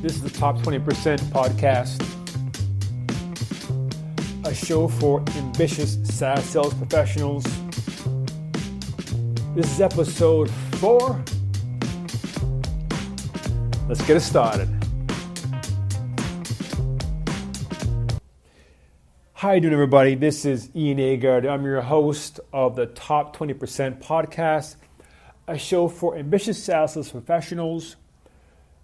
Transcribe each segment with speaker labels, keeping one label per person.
Speaker 1: This is the Top 20% podcast, a show for ambitious SaaS sales professionals. This is episode 4. Let's get it started. How you doing, everybody? This is Ian Agard. I'm your host of the Top 20% podcast, a show for ambitious SaaS sales professionals.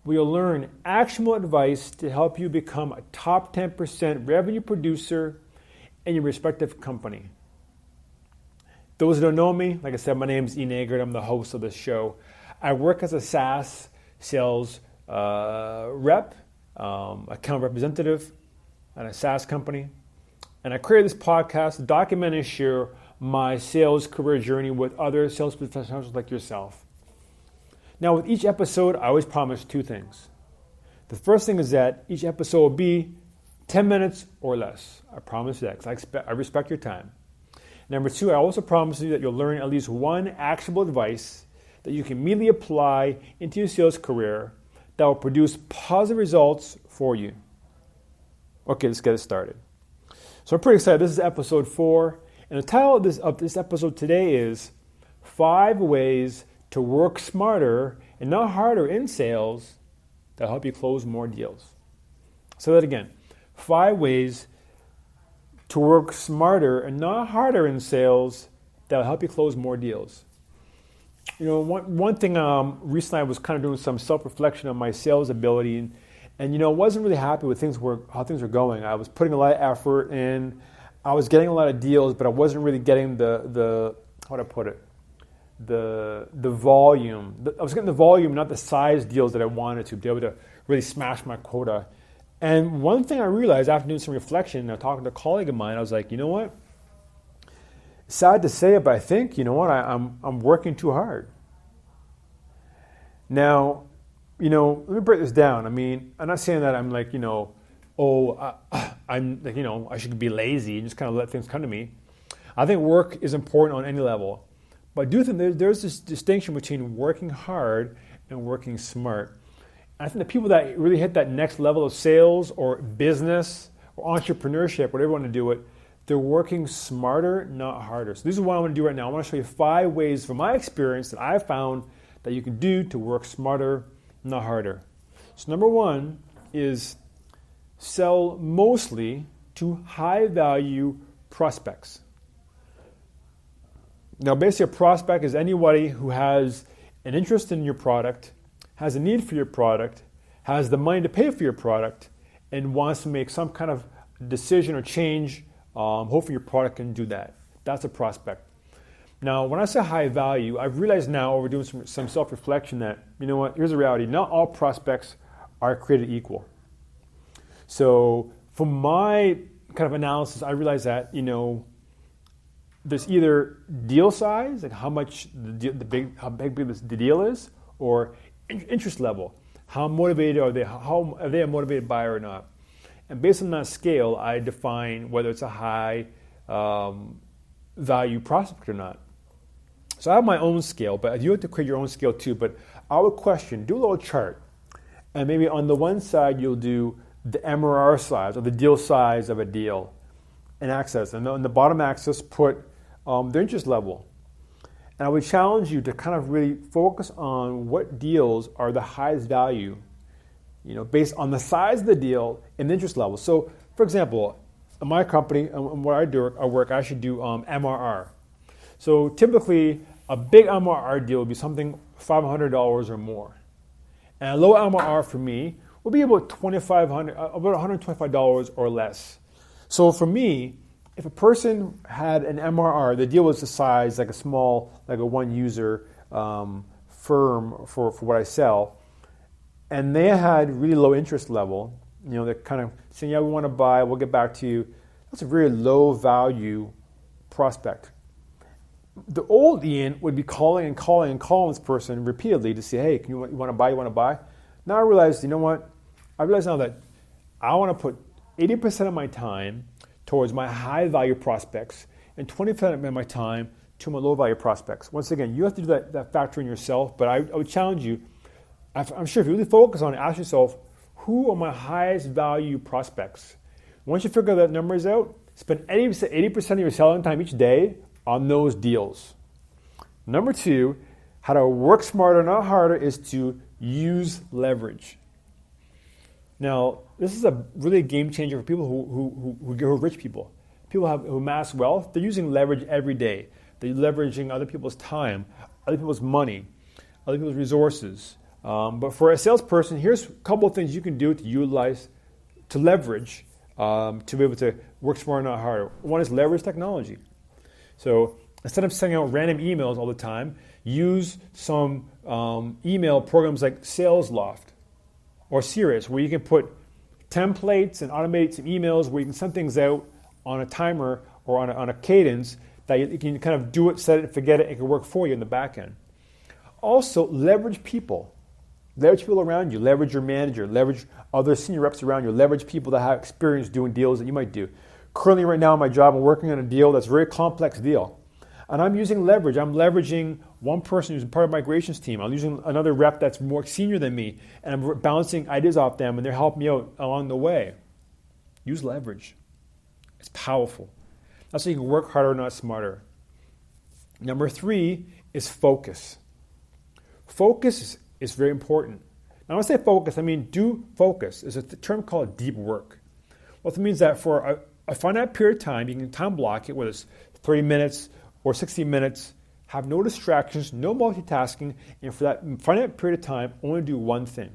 Speaker 1: We'll learn actionable advice to help you become a top 10% revenue producer in your respective company. Those who don't know me, like I said, my name is Ian Agard. I'm the host of this show. I work as a SaaS sales account representative at a SaaS company. And I created this podcast to document and share my sales career journey with other sales professionals like yourself. Now, with each episode, I always promise 2 things. The first thing is that each episode will be 10 minutes or less. I promise that because I respect your time. Number 2, I also promise you that you'll learn at least one actionable advice that you can immediately apply into your sales career that will produce positive results for you. Okay, let's get it started. So I'm pretty excited. This is episode 4. And the title of this episode today is 5 Ways to Work Smarter and Not Harder in Sales that'll help you close more deals. So that again, 5 ways to work smarter and not harder in sales that'll help you close more deals. You know, one thing recently I was kind of doing some self-reflection on my sales ability and wasn't really happy with how things were going. I was putting a lot of effort in. I was getting a lot of deals, but I wasn't really getting the how to put it, the volume. I was getting the volume, not the size deals that I wanted to be able to really smash my quota. And one thing I realized after doing some reflection and talking to a colleague of mine, I was like, you know what? Sad to say it, but I think, I'm working too hard. Now, let me break this down. I mean, I'm not saying that I'm like, I'm like, I should be lazy and just kind of let things come to me. I think work is important on any level. But I do think there's this distinction between working hard and working smart. And I think the people that really hit that next level of sales or business or entrepreneurship, whatever you want to do it, they're working smarter, not harder. So this is what I want to do right now. I want to show you 5 ways from my experience that I've found that you can do to work smarter, not harder. So number 1 is sell mostly to high-value prospects. Now, basically, a prospect is anybody who has an interest in your product, has a need for your product, has the money to pay for your product, and wants to make some kind of decision or change. Hopefully, your product can do that. That's a prospect. Now, when I say high value, I've realized now over doing some self-reflection that, here's the reality. Not all prospects are created equal. So from my kind of analysis, I realized that, there's either deal size, like how much how big the deal is, or interest level. How motivated are they? How are they a motivated buyer or not? And based on that scale, I define whether it's a high value prospect or not. So I have my own scale, but you have to create your own scale too. But I would do a little chart, and maybe on the one side you'll do the MRR size or the deal size of a deal and axis, and on the bottom axis put their interest level. And I would challenge you to kind of really focus on what deals are the highest value, based on the size of the deal and the interest level. So, for example, in my company and where I work, I should do MRR. So typically, a big MRR deal would be something $500 or more. And a low MRR for me would be about $125 or less. So for me, if a person had an MRR, the deal was the size, like a small, like a one-user firm for what I sell, and they had really low interest level, they're kind of saying, yeah, we want to buy, we'll get back to you. That's a very low value prospect. The old Ian would be calling this person repeatedly to say, hey, you want to buy? Now I realized, I realize now that I want to put 80% of my time towards my high value prospects and 20% of my time to my low value prospects. Once again, you have to do that factor in yourself, but I would challenge you. I'm sure if you really focus on it, ask yourself, who are my highest value prospects? Once you figure that numbers out, spend 80% of your selling time each day on those deals. Number 2, how to work smarter, not harder, is to use leverage. Now, this is a really game changer for people who are rich people. People who amass wealth, they're using leverage every day. They're leveraging other people's time, other people's money, other people's resources. But for a salesperson, here's a couple of things you can do to utilize, to leverage, to be able to work smarter, not harder. One is leverage technology. So instead of sending out random emails all the time, use some email programs like SalesLoft or Cirrus, where you can put templates and automate some emails where you can send things out on a timer or on a cadence that you can kind of do it, set it, and forget it. It can work for you in the back end. Also, leverage people. Leverage people around you. Leverage your manager. Leverage other senior reps around you. Leverage people that have experience doing deals that you might do. Currently, right now in my job, I'm working on a deal that's a very complex deal. And I'm using leverage. I'm leveraging one person who's part of my migrations team. I'm using another rep that's more senior than me, and I'm bouncing ideas off them, and they're helping me out along the way. Use leverage. It's powerful. That's how you can work harder, not smarter. Number 3 is focus. Focus is very important. Now, when I say focus, I mean do focus. There's a term called deep work. Well, it means that for a finite period of time, you can time block it, whether it's 30 minutes or 60 minutes, have no distractions, no multitasking, and for that finite period of time, only do one thing.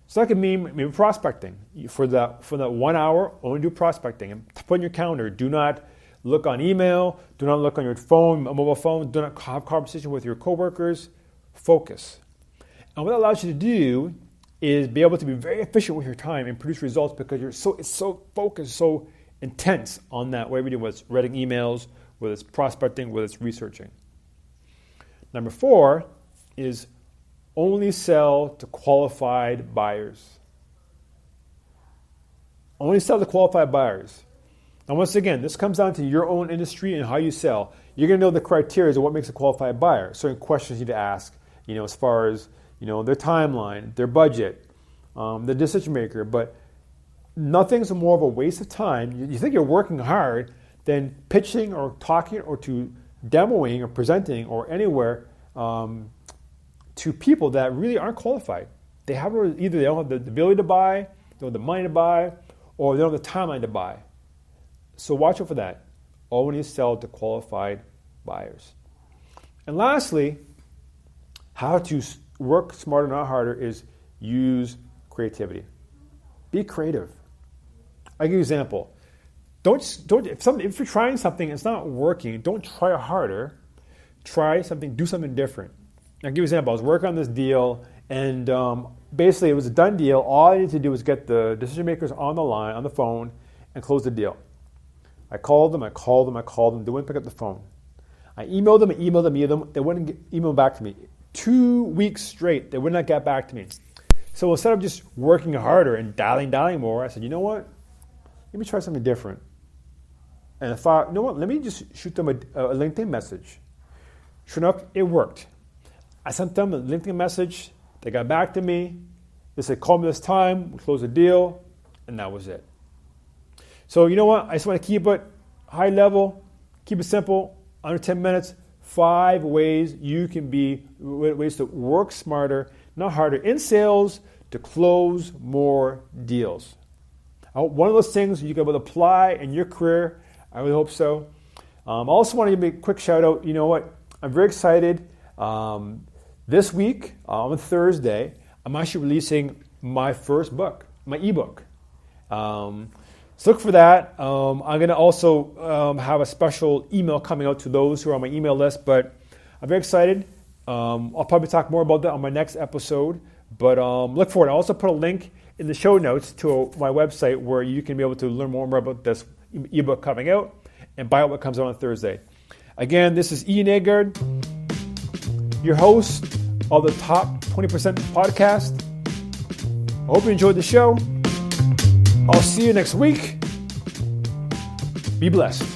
Speaker 1: So that could mean maybe prospecting. For that 1 hour, only do prospecting. And put in your calendar, do not look on email, do not look on your phone, a mobile phone, do not have conversation with your coworkers. Focus. And what that allows you to do is be able to be very efficient with your time and produce results because it's so focused, so intense on that, whatever you do, whether it's writing emails, whether it's prospecting, whether it's researching. Number 4 is only sell to qualified buyers. Only sell to qualified buyers. And once again, this comes down to your own industry and how you sell. You're going to know the criteria of what makes a qualified buyer. Certain questions you need to ask, as far as, their timeline, their budget, the decision maker. But nothing's more of a waste of time. You think you're working hard than pitching or talking or to demoing or presenting or anywhere to people that really aren't qualified. Either they don't have the ability to buy, they don't have the money to buy, or they don't have the timeline to buy. So watch out for that. Only sell to qualified buyers. And lastly, how to work smarter, not harder, is use creativity. Be creative. I'll give you an example. If you're trying something and it's not working, don't try harder. Try something, do something different. I'll give you an example. I was working on this deal, and basically it was a done deal. All I needed to do was get the decision makers on the line, on the phone, and close the deal. I called them. They wouldn't pick up the phone. I emailed them. They wouldn't email back to me. 2 weeks straight, they would not get back to me. So instead of just working harder and dialing more, I said, you know what? Let me try something different. And I thought, let me just shoot them a LinkedIn message. Sure enough, it worked. I sent them a LinkedIn message. They got back to me. They said, call me this time. We closed the deal. And that was it. So you know what? I just want to keep it high level, keep it simple, under 10 minutes. 5 ways you can ways to work smarter, not harder, in sales to close more deals. One of those things you can be able to apply in your career. I really hope so. I also want to give a quick shout out. You know what? I'm very excited. This week, on Thursday, I'm actually releasing my first book, my ebook. So look for that. I'm going to also have a special email coming out to those who are on my email list, but I'm very excited. I'll probably talk more about that on my next episode, but look for it. I'll also put a link in the show notes to my website where you can be able to learn more about this ebook coming out and buy it when it comes out on Thursday. Again, this is Ian Agard, your host of the Top 20% podcast. I hope you enjoyed the show. I'll see you next week. Be blessed.